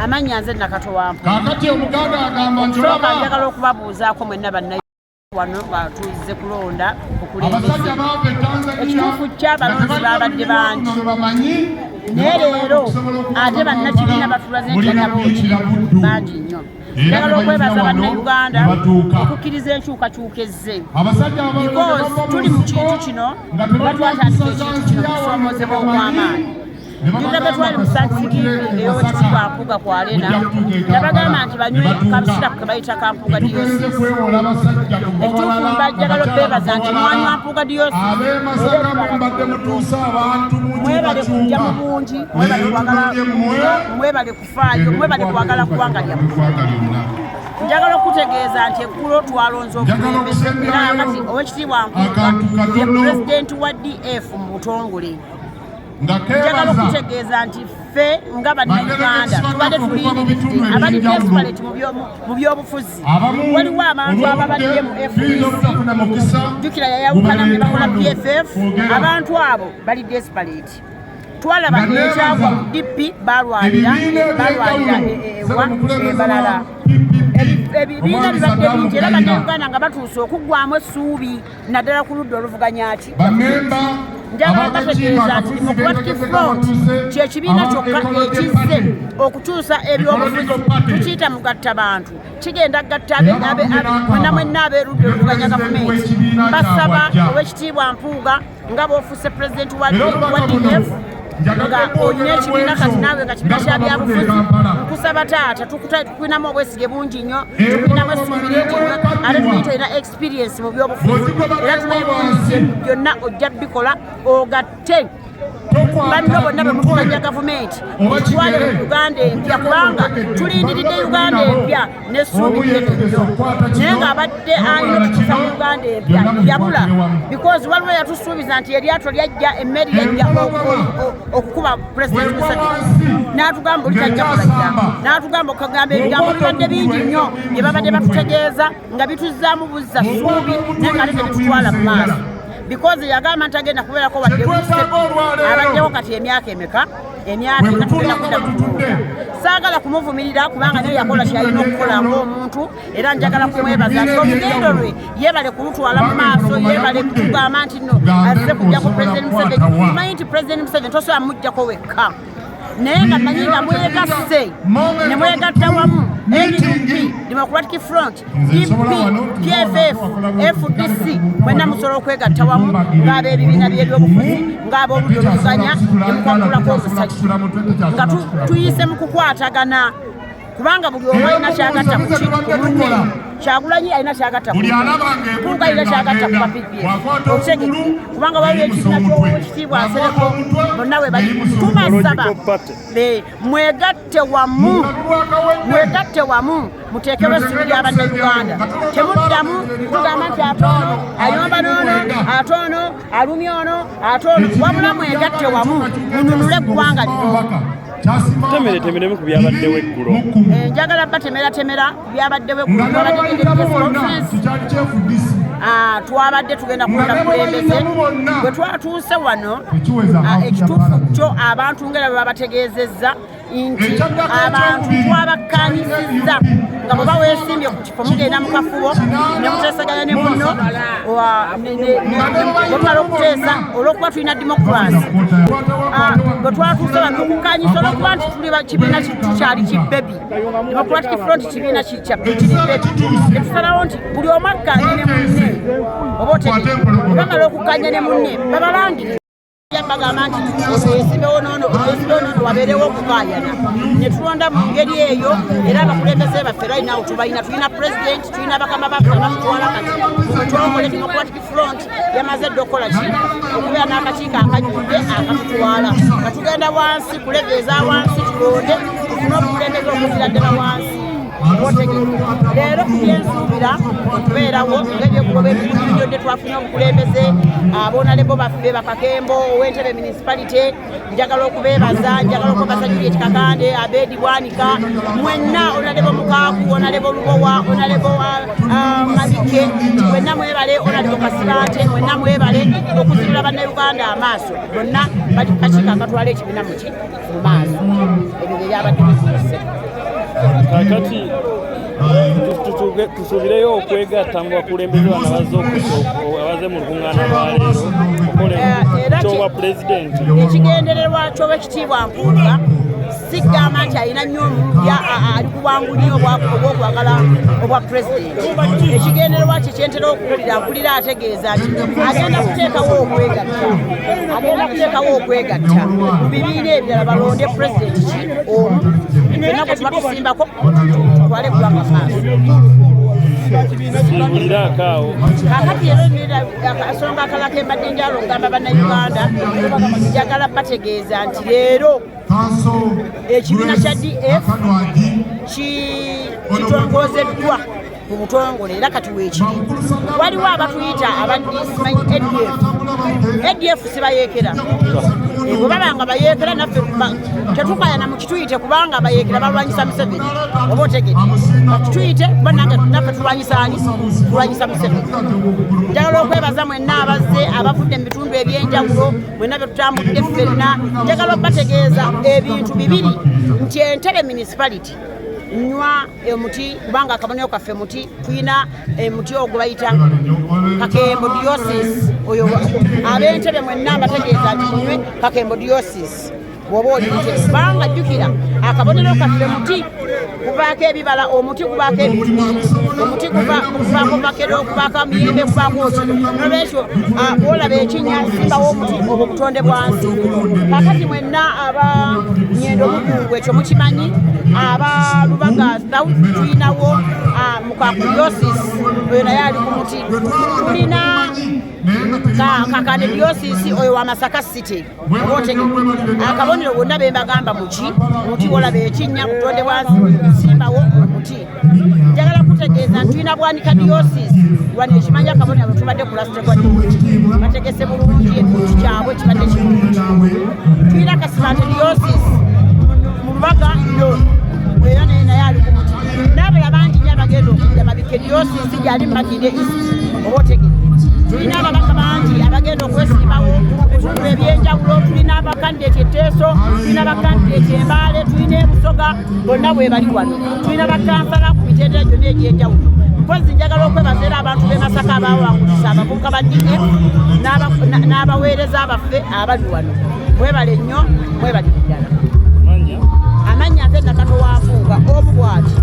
Amanya nze Nakato Wampuga. Kakati omuganda agamba njolaba. Njagala okubabuuzaako mwenna bannaye wano batuuze kulonda abasajja baava Tanzania ekituufu ky'abalonzi babadde bangi naye leero ate bannakibiina batulaze nti bangi nnyo. Njagala okwebaza bannayuganda okukkiriza enkyukakyuka ezze because tuli mu kintu kino batwatandika ekintu kino kusoomozebwa okw'amaanyi. Njagala twali mu sakisikiri ey'owekitiibwa Mpuuga ku Arena nabagamba nti banywe kabisira ke bayita ka Mpuuga Diocese. Ekituufu mbajjagala okwebaza nti mwanywa Mpuuga Diocese mwebale kujja mu bungi, mwebale kwagala, mwebale kufaayo, mwebale kwagala ggwanga lyammwe. Njagala okutegeeza nti eggulo twalonze obukulembeze era kati owekitiibwa Mpuuga ye pulezidenti wa DF mu butongole. Njagala okutegeeza nti ffe nga bannayuganda tubadde tulindiridde abali desperate mu byobufuzi. Waliwo abantu ababadde mu FDC jjukira yayawukana ne bakola PFF, abantu abo bali desperate. Twalaba ekyagwa mu DP balwanira balala. Ebibiina bibadde bingi era bannayuganda nga batuuse okuggwamu essuubi naddala ku ludda oluvuganya ki. Njagala bategeeza nti Democratic Front kyekibiina kyokka ekizze okukyusa ebyobufuzi tukiyita mugattabantu kigenda gatta mwenna abeerudde oluvuganya gavumenti. Basaba owekitiibwa Mpuuga nga bw'ofuuse pulezidenti wa DF nga olina ekibiina kati naawe nga kibiina kya byabufuzi nkusaba taata tukulinamu obwesige bungi nnyo, tukulinamu essuubi lingi nnyo ate tumanyi tolina experience mu byobufuzi era tumanyi byonna ojja bikola ogatte banno bonna bwe mutuganya gavumenti etwale mu Uganda empya kubanga tulindiridde Uganda empya n'essuubi nnene nnyo naye ng'abadde alina okutuusa mu Uganda empya yabula because waliwo yatusuubiza nti eryato lyajja emmeri yajja okukuba pulezidenti Museveni n'atugamba oli tajja kulajja n'atugamba okugamba ebigambo bibadde bingi nnyo bye babadde batutegeeza nga bituzzaamu buzza ssuubi naye nga ate tebitutwala mu maaso because yagamba nti agenda kubeerako wadde abaddewo kati emyaka emeka tugenda kudda kutuuka. Saagala kumuvumirira kubanga naye yakola kyalina okukola ng'omuntu era njagala kumwebaza nti olugendo lwe yeebale kulutwala mu maaso, yeebale kutugamba nti nno azze kujjako pulezidenti Museveni. Tumanyi nti pulezidenti Museveni tosobola mujjako wekka naye nga manyi nga mwegasse ne mwegatta wamu NDP, Democratic Front, DP, PFF, FDC mwenna musobola okwegatta wamu ng'ab'ebibiina by'ebyobufuzi ng'ab'oludda oluvuganya ne mukwatulako omusajja nga tuyise mu kukwatagana kubanga buli omu alina kyagatta ku munne. Kyagulanyi alina kyagatta ku Mpuuga alina kyagatta ku PPF okitegeke kubanga waliwo ekibiina ky'owekitiibwa Nsereko bonna we bali. Tubasaba mwegatte wamu muteekewo essuubi ly'abannayuganda. Temuddamu kugamba nti atoono ayomba n'ono atoono alumya ono atoono, wabula mwegatte wamu mununule eggwanga lino. Temeremu ku byabaddewo eggulo. Njagala batemera ku byabaddewo eggulo. Twabadde tugenda kulonda kulembeze bwe twatuuse wano ekituufu kyo abantu nga bwe babategeezezza nti abantu twabakkaanyisizza nga bwe baweesimbye ku kifo mugenda mu kafubo ne muteesaganya ne munno bwetwala okuteesa olw'okuba tulina demokurasi. Bwe twatuuse wano okukkaanyisa olw'okuba nti tuli kibiina tukyali kibebi, Democratic Front kibiina kiri bebi, ne tusalawo nti buli omu akkaanye ne munne oba otegeke bamala okukkanya ne munne babalangire bagamba nti esibewo noono wabeerewo okukaayana ne tulonda mu ngeri eyo era abakulembeze baffe rayinawo tubalina. Tulina pulezidenti, tulina bakama baffe abatutwala kati twokole Democratic Front yamaze dde okukola ki okubeera n'akakiiko akajjudde akatutwala nga tugenda wansi kulegeeza wansi tulonde tufune obukulembeze okuzira ddala wansi leero kubyensuubira okubeerawo ng'ebyokugoba ebinyonde twafunye obukulembeze abonalebo baffe bakakembo ow'entebe municipality njagala okubeebaza njagala okwebaza Juliet Kakande Abedi Bwanika mwenna onalebo Mukaaku onalebo Lubowa onalebo Mabike mwenna mwebale onalebo Kasirante mwenna mwebale okuzibula bannayuganda amaaso bonna bali kakiiko akatwala ekibiina mu maaso ebyo bye byabadde bituuse kakati tusubireyo okwegatta mu bakulembeze bano abaze mu lukuŋŋaana lwaleero kyobwa pulezidenti ekigendererwa ky'obwekitiibwa Mpuuga sigamba nti alina nnyo omupya ali kubangulira obwokwagala obwa pulezidenti ekigendererwa kye kyentera okuwulira mpulira ategeeza nti agenda kuteekawo okwegatta mu bibiina ebirala balonde pulezidenti ki omu fenna gwe tuba tusimbako tutwale kubanga maaso sibulirakaawo kakati era akasonga akalako embadde njalo ngamba bannayuganda njagala bategeeza nti leero ekibiina kya DF kitongozeddwa mu butongole era kati weekiri waliwo abatuyita abadisimanyi ADF sibayeekera bwe baba nga bayeekera naffe tetukayana mu kituyite kubanga bayeekera balwanyisa Museveni oba otegedde kituyite kuba naffe tulwanyisa Museveni njagala okwebaza mwenna abazze abavudde mu bitundu ebyenjawulo mwenna bye tutambudde ffenna njagala okubategeeza ebintu bibiri nti Entebbe municipality nywa emuti kubanga akabonero kaffe muti tulina emuti ogwo bayita Kakembo diocese oyo ab'Entebbe mwenna mbategeeza nti munywe Kakembo diocese bw'oba oliyite kubanga jjukira akabonero kaffe muti kuvaako ebibala omuti kuvaako ebituli omuti kuvaako makero kuvaako miyembe kuvaako okiro nolwekyo bw'olaba ekinnya simbawo omuti obwo butonde bwansi kakati mwenna abanyendo Mugungu ekyo mukimanyi abalubaga south tulinawo Mukaku diocese oyo naye ali ku muti tulina Kakande diocese oyo wa Masaka city akabonero bonna be mbagamba muti wolaba ekinnya butonde bwansi simbawo omuti njagala kutegeeza tulina Bwanika diocese wano ekimanya akabonero abo tubadde ku lastekwa bategese bulungi ekintu kyabwe kibadde kirungi tulina Kasibante diocese mu Lubaga era naye ali ku muti n'abalala bangi nnyo abagenda okujja Mabike diocese gyali mu Makindye east oba otegedde tulina ababaka bangi abagenda okwesimbawo ebitundu ebyenjawulo tulina abakandidate Teso tulina abakandidate Mbale tulina Busoga bonna bwe bali wano tulina bakansala ku mitendera gyonna egyenjawulo mpozi njagala okwebaza era abantu b'e Masaka abawangulisa abavubuka ba DF n'abaweereza baffe abali wano mwebale nnyo mwebale ddala amanya nze Nakato wa Mpuuga omu bw'ati